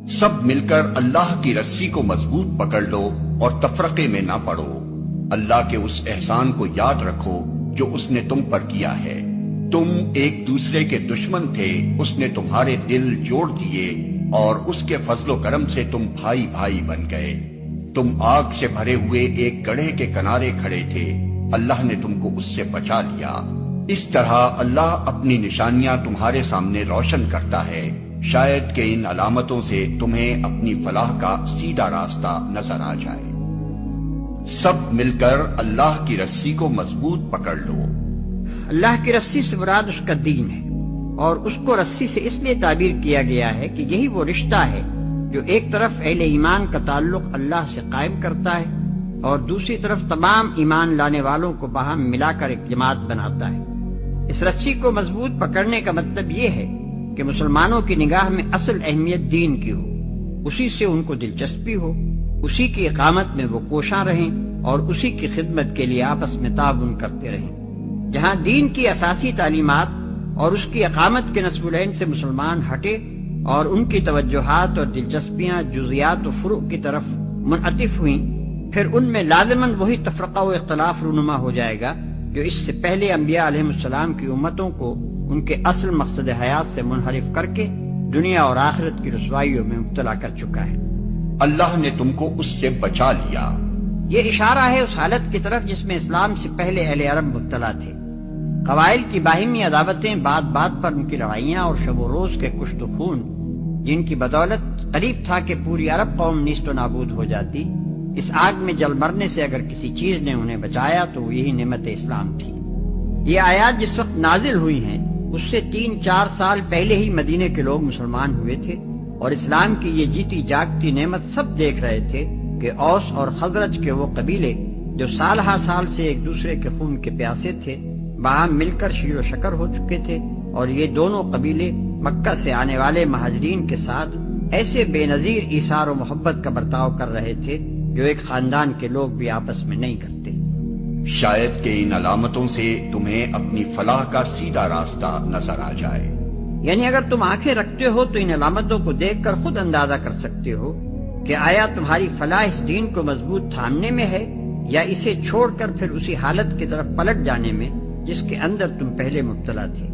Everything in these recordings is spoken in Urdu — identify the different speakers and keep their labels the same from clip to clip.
Speaker 1: سب مل کر اللہ کی رسی کو مضبوط پکڑ لو اور تفرقے میں نہ پڑو۔ اللہ کے اس احسان کو یاد رکھو جو اس نے تم پر کیا ہے۔ تم ایک دوسرے کے دشمن تھے، اس نے تمہارے دل جوڑ دیے اور اس کے فضل و کرم سے تم بھائی بھائی بن گئے۔ تم آگ سے بھرے ہوئے ایک گڑھے کے کنارے کھڑے تھے، اللہ نے تم کو اس سے بچا لیا۔ اس طرح اللہ اپنی نشانیاں تمہارے سامنے روشن کرتا ہے، شاید کہ ان علامتوں سے تمہیں اپنی فلاح کا سیدھا راستہ نظر آ جائے۔ سب مل کر اللہ کی رسی کو مضبوط پکڑ لو۔
Speaker 2: اللہ کی رسی سے مراد اس کا دین ہے، اور اس کو رسی سے اس لیے تعبیر کیا گیا ہے کہ یہی وہ رشتہ ہے جو ایک طرف اہل ایمان کا تعلق اللہ سے قائم کرتا ہے اور دوسری طرف تمام ایمان لانے والوں کو باہم ملا کر ایک جماعت بناتا ہے۔ اس رسی کو مضبوط پکڑنے کا مطلب یہ ہے کہ مسلمانوں کی نگاہ میں اصل اہمیت دین کی ہو، اسی سے ان کو دلچسپی ہو، اسی کی اقامت میں وہ کوشاں رہیں اور اسی کی خدمت کے لیے آپس میں تعاون کرتے رہیں۔ جہاں دین کی اساسی تعلیمات اور اس کی اقامت کے نصب العین سے مسلمان ہٹے اور ان کی توجہات اور دلچسپیاں جزیات و فروع کی طرف منعطف ہوئیں، پھر ان میں لازماً وہی تفرقہ و اختلاف رونما ہو جائے گا جو اس سے پہلے انبیاء علیہ السلام کی امتوں کو ان کے اصل مقصد حیات سے منحرف کر کے دنیا اور آخرت کی رسوائیوں میں مبتلا کر چکا ہے۔
Speaker 1: اللہ نے تم کو اس سے بچا لیا۔
Speaker 2: یہ اشارہ ہے اس حالت کی طرف جس میں اسلام سے پہلے اہل عرب مبتلا تھے۔ قبائل کی باہمی عداوتیں، بات بات پر ان کی لڑائیاں اور شب و روز کے کشت و خون، جن کی بدولت قریب تھا کہ پوری عرب قوم نیست و نابود ہو جاتی، اس آگ میں جل مرنے سے اگر کسی چیز نے انہیں بچایا تو وہ یہی نعمت اسلام تھی۔ یہ آیات جس وقت نازل ہوئی ہیں اس سے 3-4 سال پہلے ہی مدینے کے لوگ مسلمان ہوئے تھے، اور اسلام کی یہ جیتی جاگتی نعمت سب دیکھ رہے تھے کہ اوس اور خزرج کے وہ قبیلے جو سال ہا سال سے ایک دوسرے کے خون کے پیاسے تھے، باہم مل کر شیر و شکر ہو چکے تھے، اور یہ دونوں قبیلے مکہ سے آنے والے مہاجرین کے ساتھ ایسے بے نظیر ایثار و محبت کا برتاؤ کر رہے تھے جو ایک خاندان کے لوگ بھی آپس میں نہیں کرتے۔
Speaker 1: شاید کہ ان علامتوں سے تمہیں اپنی فلاح کا سیدھا راستہ نظر آ جائے۔
Speaker 2: یعنی اگر تم آنکھیں رکھتے ہو تو ان علامتوں کو دیکھ کر خود اندازہ کر سکتے ہو کہ آیا تمہاری فلاح اس دین کو مضبوط تھامنے میں ہے یا اسے چھوڑ کر پھر اسی حالت کی طرف پلٹ جانے میں جس کے اندر تم پہلے مبتلا تھے۔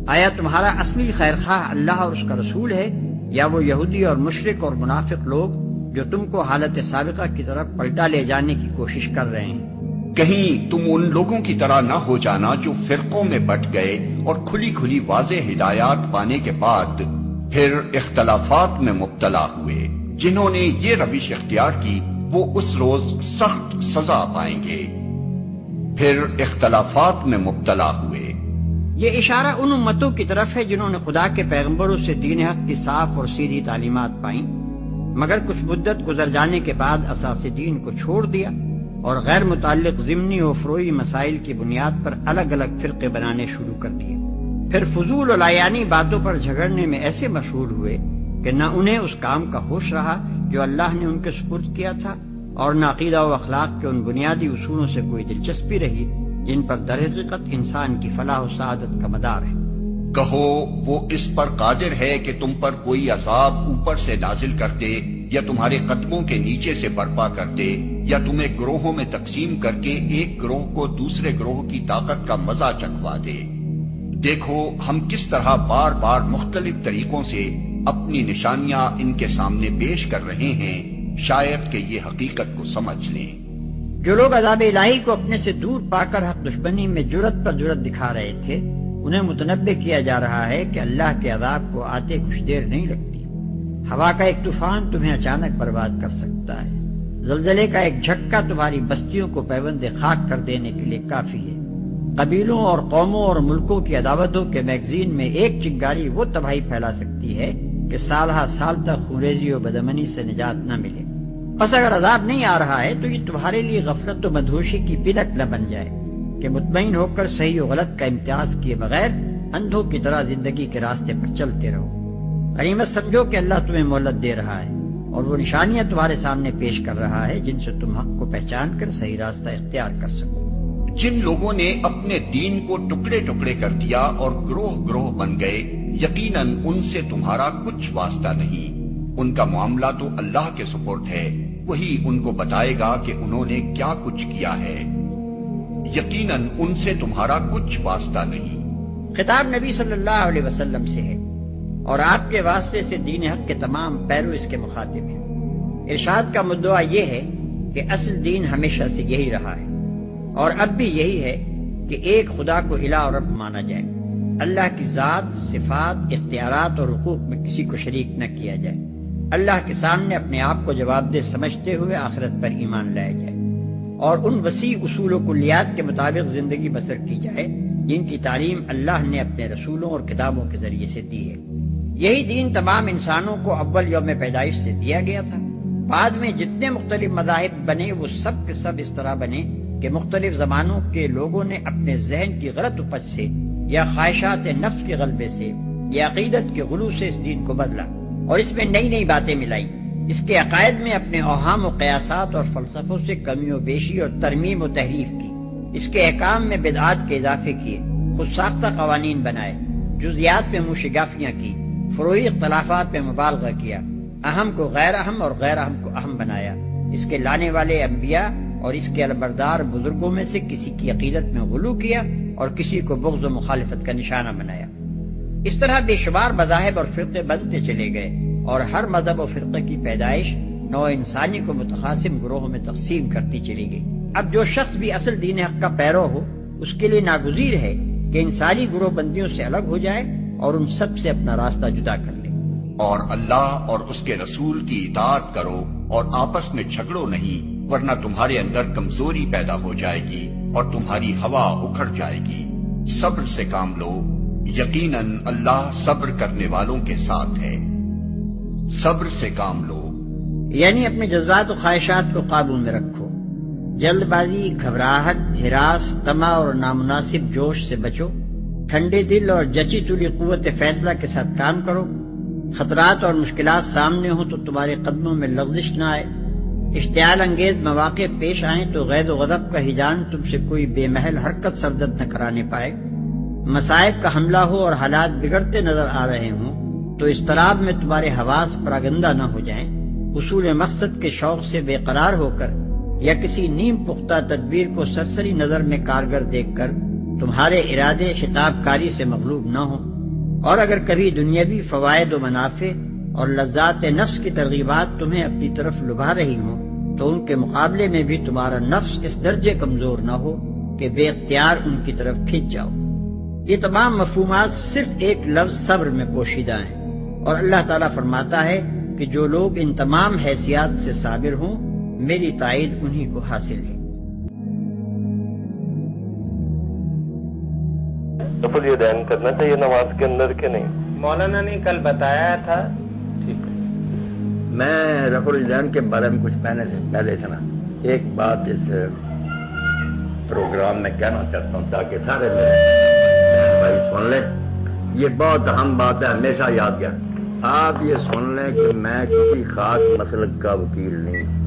Speaker 2: آیا تمہارا اصلی خیرخواہ اللہ اور اس کا رسول ہے یا وہ یہودی اور مشرک اور منافق لوگ جو تم کو حالت سابقہ کی طرف پلٹا لے جانے کی کوشش کر رہے ہیں؟
Speaker 1: کہیں تم ان لوگوں کی طرح نہ ہو جانا جو فرقوں میں بٹ گئے اور کھلی کھلی واضح ہدایات پانے کے بعد پھر اختلافات میں مبتلا ہوئے۔ جنہوں نے یہ روش اختیار کی وہ اس روز سخت سزا پائیں گے۔ پھر اختلافات میں مبتلا ہوئے۔
Speaker 2: یہ اشارہ ان امتوں کی طرف ہے جنہوں نے خدا کے پیغمبروں سے دین حق کی صاف اور سیدھی تعلیمات پائیں، مگر کچھ مدت گزر جانے کے بعد اساس دین کو چھوڑ دیا اور غیر متعلق ضمنی و فروعی مسائل کی بنیاد پر الگ الگ فرقے بنانے شروع کر دیے۔ پھر فضول و لایانی باتوں پر جھگڑنے میں ایسے مشہور ہوئے کہ نہ انہیں اس کام کا ہوش رہا جو اللہ نے ان کے سپرد کیا تھا، اور نہ عقیدہ و اخلاق کے ان بنیادی اصولوں سے کوئی دلچسپی رہی جن پر در حقیقت انسان کی فلاح و سعادت کا مدار ہے۔
Speaker 1: کہو وہ اس پر قادر ہے کہ تم پر کوئی عذاب اوپر سے نازل کر دے یا تمہارے قدموں کے نیچے سے برپا کر دے یا تمہیں گروہوں میں تقسیم کر کے ایک گروہ کو دوسرے گروہ کی طاقت کا مزہ چکھوا دے۔ دیکھو ہم کس طرح بار بار مختلف طریقوں سے اپنی نشانیاں ان کے سامنے پیش کر رہے ہیں، شاید کہ یہ حقیقت کو سمجھ لیں۔
Speaker 2: جو لوگ عذاب الہی کو اپنے سے دور پا کر حق دشمنی میں جرت پر جرت دکھا رہے تھے، انہیں متنبہ کیا جا رہا ہے کہ اللہ کے عذاب کو آتے کچھ دیر نہیں لگتی۔ ہوا کا ایک طوفان تمہیں اچانک برباد کر سکتا ہے، زلزلے کا ایک جھٹکا تمہاری بستیوں کو پیوند خاک کر دینے کے لیے کافی ہے۔ قبیلوں اور قوموں اور ملکوں کی عداوتوں کے میگزین میں ایک چنگاری وہ تباہی پھیلا سکتی ہے کہ سال ہا سال تک خونریزی و بدامنی سے نجات نہ ملے۔ بس اگر عذاب نہیں آ رہا ہے تو یہ تمہارے لیے غفلت و مدہوشی کی بنک نہ بن جائے کہ مطمئن ہو کر صحیح و غلط کا امتیاز کیے بغیر اندھوں کی طرح زندگی کے راستے پر چلتے رہو۔ غنیمت سمجھو کہ اللہ تمہیں مہلت دے رہا ہے اور وہ نشانیاں تمہارے سامنے پیش کر رہا ہے جن سے تم حق کو پہچان کر صحیح راستہ اختیار کر سکو۔
Speaker 1: جن لوگوں نے اپنے دین کو ٹکڑے ٹکڑے کر دیا اور گروہ گروہ بن گئے، یقیناً ان سے تمہارا کچھ واسطہ نہیں۔ ان کا معاملہ تو اللہ کے سپرد ہے، وہی ان کو بتائے گا کہ انہوں نے کیا کچھ کیا ہے۔ یقیناً ان سے تمہارا کچھ واسطہ نہیں۔
Speaker 2: خطاب نبی صلی اللہ علیہ وسلم سے ہے اور آپ کے واسطے سے دین حق کے تمام پیرو اس کے مخاطب ہیں۔ ارشاد کا مدعا یہ ہے کہ اصل دین ہمیشہ سے یہی رہا ہے اور اب بھی یہی ہے کہ ایک خدا کو الہ اور رب مانا جائے، اللہ کی ذات، صفات، اختیارات اور حقوق میں کسی کو شریک نہ کیا جائے، اللہ کے سامنے اپنے آپ کو جواب دہ سمجھتے ہوئے آخرت پر ایمان لایا جائے اور ان وسیع اصول و کلیات کے مطابق زندگی بسر کی جائے جن کی تعلیم اللہ نے اپنے رسولوں اور کتابوں کے ذریعے سے دی ہے۔ یہی دین تمام انسانوں کو اول یوم پیدائش سے دیا گیا تھا۔ بعد میں جتنے مختلف مذاہب بنے وہ سب کے سب اس طرح بنے کہ مختلف زمانوں کے لوگوں نے اپنے ذہن کی غلط اپج سے یا خواہشات نفس کے غلبے سے یا عقیدت کے غلو سے اس دین کو بدلا اور اس میں نئی نئی باتیں ملائی، اس کے عقائد میں اپنے اوہام و قیاسات اور فلسفوں سے کمی و بیشی اور ترمیم و تحریف کی، اس کے احکام میں بدعات کے اضافے کیے، خود ساختہ قوانین بنائے، جزیات میں موشگافیاں کی، فروعی اختلافات میں مبالغہ کیا، اہم کو غیر اہم اور غیر اہم کو اہم بنایا، اس کے لانے والے انبیاء اور اس کے علمبردار بزرگوں میں سے کسی کی عقیدت میں غلو کیا اور کسی کو بغض و مخالفت کا نشانہ بنایا۔ اس طرح بے شمار مذاہب اور فرقے بنتے چلے گئے اور ہر مذہب و فرقے کی پیدائش نوع انسانی کو متقاسم گروہوں میں تقسیم کرتی چلی گئی۔ اب جو شخص بھی اصل دین حق کا پیرو ہو اس کے لیے ناگزیر ہے کہ انسانی گروہ بندیوں سے الگ ہو جائے اور ان سب سے اپنا راستہ جدا کر لے،
Speaker 1: اور اللہ اور اس کے رسول کی اطاعت کرو اور آپس میں جھگڑو نہیں، ورنہ تمہارے اندر کمزوری پیدا ہو جائے گی اور تمہاری ہوا اکھڑ جائے گی۔ صبر سے کام لو، یقیناً اللہ صبر کرنے والوں کے ساتھ ہے۔ صبر سے کام لو
Speaker 2: یعنی اپنے جذبات و خواہشات کو قابو میں رکھو، جلد بازی، گھبراہٹ، ہراس، طمع اور نامناسب جوش سے بچو، ٹھنڈے دل اور جچی تلی قوت فیصلہ کے ساتھ کام کرو، خطرات اور مشکلات سامنے ہوں تو تمہارے قدموں میں لغزش نہ آئے، اشتعال انگیز مواقع پیش آئیں تو غیظ و غضب کا ہیجان تم سے کوئی بے محل حرکت سرزد نہ کرانے پائے، مصائب کا حملہ ہو اور حالات بگڑتے نظر آ رہے ہوں تو اضطراب میں تمہارے حواس پراگندہ نہ ہو جائیں، حصول مقصد کے شوق سے بے قرار ہو کر یا کسی نیم پختہ تدبیر کو سرسری نظر میں کارگر دیکھ کر تمہارے ارادے خطاب کاری سے مغلوب نہ ہوں، اور اگر کبھی دنیاوی فوائد و منافع اور لذات نفس کی ترغیبات تمہیں اپنی طرف لبھا رہی ہوں تو ان کے مقابلے میں بھی تمہارا نفس اس درجے کمزور نہ ہو کہ بے اختیار ان کی طرف کھنچ جاؤ۔ یہ تمام مفہومات صرف ایک لفظ صبر میں پوشیدہ ہیں، اور اللہ تعالیٰ فرماتا ہے کہ جو لوگ ان تمام حیثیات سے صابر ہوں میری تائید انہی کو حاصل ہے۔
Speaker 3: نفل یدین کرنا چاہیے نماز کے اندر کہ نہیں؟
Speaker 4: مولانا نے کل بتایا تھا، ٹھیک ہے۔
Speaker 5: میں رفع الیدین کے بارے میں کچھ پہلے تھا نا ایک بات اس پروگرام میں کہنا چاہتا ہوں تاکہ سارے میرے بھائی سن لیں، یہ بہت اہم بات ہے، ہمیشہ یاد کر آپ یہ سن لیں کہ میں کسی خاص مسلک کا وکیل نہیں،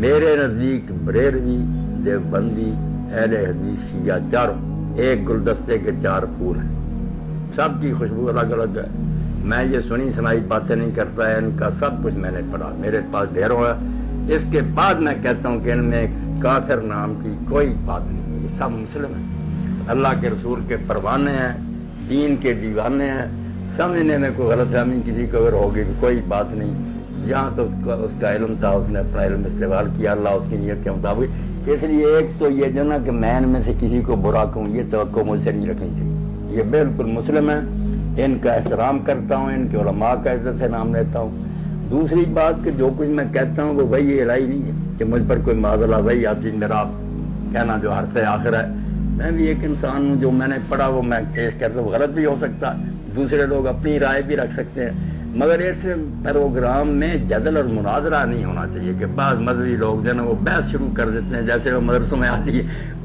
Speaker 5: میرے نزدیک بریلوی، دیوبندی، اہل حدیث، شیعہ چاروں ایک گلدستے کے چار پھول ہیں، سب کی خوشبو الگ الگ ہے۔ میں یہ سنی سنائی باتیں نہیں کرتا ہے، ان کا سب کچھ میں نے پڑھا، میرے پاس ڈھیروں ہے۔ اس کے بعد میں کہتا ہوں کہ ان میں کافر نام کی کوئی بات نہیں، یہ سب مسلم ہیں، اللہ کے رسول کے پروانے ہیں، دین کے دیوانے ہیں، سمجھنے میں کوئی غلط فہمی کسی کو اگر ہوگی کوئی بات نہیں، جہاں تو اس کا علم تھا اس نے اپنا علم استعمال کیا، اللہ اس کی نیت کے مطابق۔ اس لیے ایک تو یہ جو نا کہ میں ان میں سے کسی کو برا کہوں یہ توقع مجھ سے نہیں رکھنی چاہیے، یہ بالکل مسلم ہے، ان کا احترام کرتا ہوں، ان کے علماء کا عزت سے نام لیتا ہوں۔ دوسری بات کہ جو کچھ میں کہتا ہوں وہ وہی الہی نہیں ہے کہ مجھ پر کوئی معذلہ وہی آپ جی میرا کہنا جو حرف آخر ہے، میں بھی ایک انسان ہوں، جو میں نے پڑھا وہ میں پیش کرتا ہوں، غلط بھی ہو سکتا، دوسرے لوگ اپنی رائے بھی رکھ سکتے ہیں، مگر اس پروگرام میں جدل اور مناظرہ نہیں ہونا چاہیے کہ بعض مذہبی لوگ جو ہے وہ بحث شروع کر دیتے ہیں جیسے وہ مدرسوں میں آتی ہے،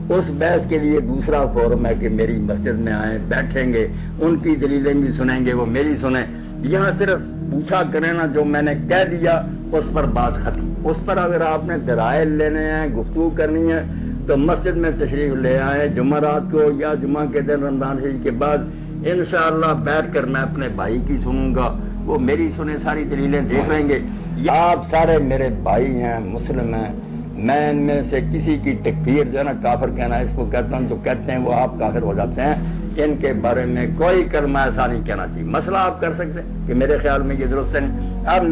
Speaker 5: اس بحث کے لیے دوسرا فورم ہے کہ میری مسجد میں آئیں، بیٹھیں گے، ان کی دلیلیں بھی سنیں گے، وہ میری سنیں، یہاں صرف پوچھا کریں نا جو میں نے کہہ دیا اس پر بات ختم۔ اس پر اگر آپ نے دلائل لینے ہیں، گفتگو کرنی ہے تو مسجد میں تشریف لے آئیں جمعرات کو یا جمعہ کے دن رمضان شریف کے بعد، انشاءاللہ بیٹھ کر میں اپنے بھائی کی سنوں گا، وہ میری سنے ساری دلیلیں دیکھ لیں گے. آپ سارے میرے بھائی ہیں، مسلم ہیں، میں ان میں سے کسی کی تکفیر جو ہے نا کافر کہنا اس کو کہتا ہوں، جو کہتے ہیں وہ آپ کافر ہو جاتے ہیں. ان کے بارے میں کوئی کلمہ ایسا نہیں کہنا چاہیے. مسئلہ آپ کر سکتے ہیں کہ میرے خیال میں یہ درست نہیں. اب